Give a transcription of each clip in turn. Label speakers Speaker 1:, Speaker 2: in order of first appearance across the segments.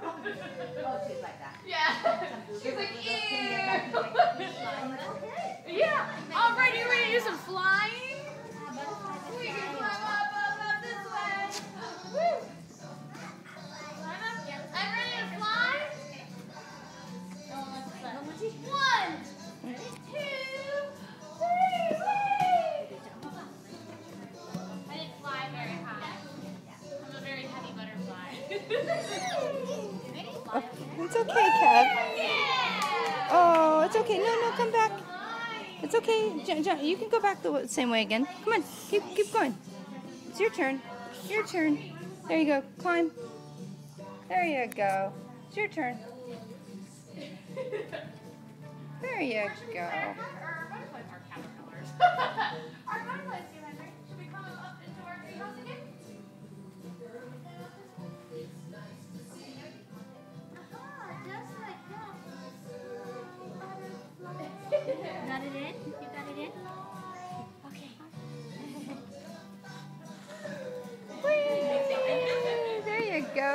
Speaker 1: Oh, she's like that.
Speaker 2: Yeah. She's like, ew. Yeah. All right, you ready to do some flying? We can climb up this way. Woo. Climb up. I'm ready to fly. 1, 2, 3. I didn't fly very high. I'm a very heavy butterfly.
Speaker 3: Oh, it's okay, Kev.
Speaker 2: Yeah.
Speaker 3: Oh, it's okay. No, come back. It's okay. You can go back the same way again. Come on, keep going. It's your turn. Your turn. There you go. Climb. There you go. It's your turn. There you go.
Speaker 2: Our butterflies are caterpillars. Our butterflies, do you remember? Should we come up into our treehouse again?
Speaker 1: Got it in? You got it in?
Speaker 2: Okay.
Speaker 3: Whee! There you go.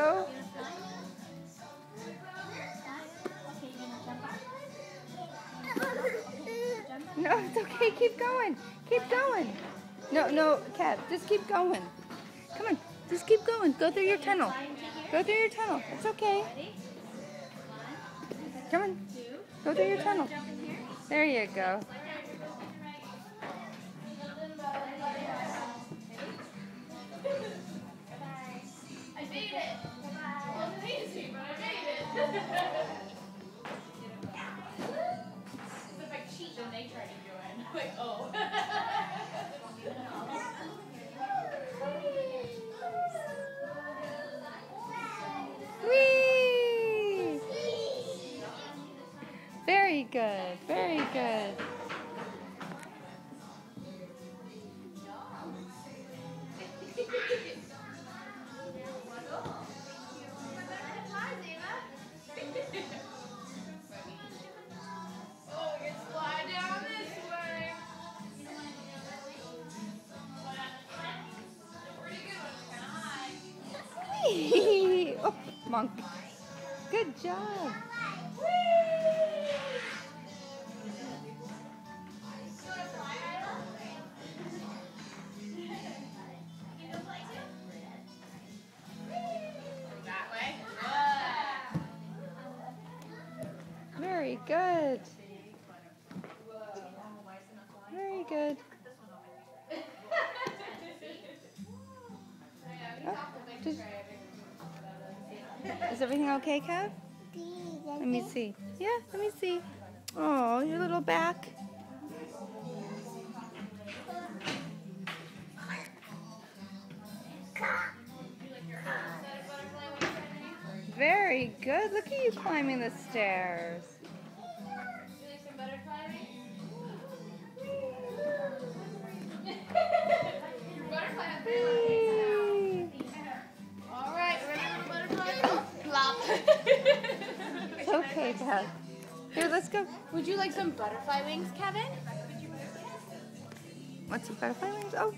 Speaker 3: No, it's okay. Keep going. Keep going. No, Kev, just keep going. Come on, just keep going. Go through your tunnel. Go through your tunnel. It's okay. Come on. Go through your tunnel. There you go.
Speaker 2: I made it. It wasn't easy, but I made it. It's if I cheat and they try to do it. I'm like, oh.
Speaker 3: Whee! Very good. Very good.
Speaker 2: Oh, you can slide down this way. Pretty good one, kind of high.
Speaker 3: Whee! Oh, monk. Good job.
Speaker 2: That way.
Speaker 3: Very good. Very good. Oh, is everything okay, Kev? Let me see. Yeah, let me see. Oh, your little back. Very good. Look at you climbing the stairs.
Speaker 2: You like some butterfly Your butterfly has
Speaker 3: Whee!
Speaker 2: All right, ready, little butterfly? Oh, plop.
Speaker 3: It's okay, Kev. Here, let's go.
Speaker 2: Would you like some butterfly wings, Kevin?
Speaker 3: Want some butterfly wings? Oh.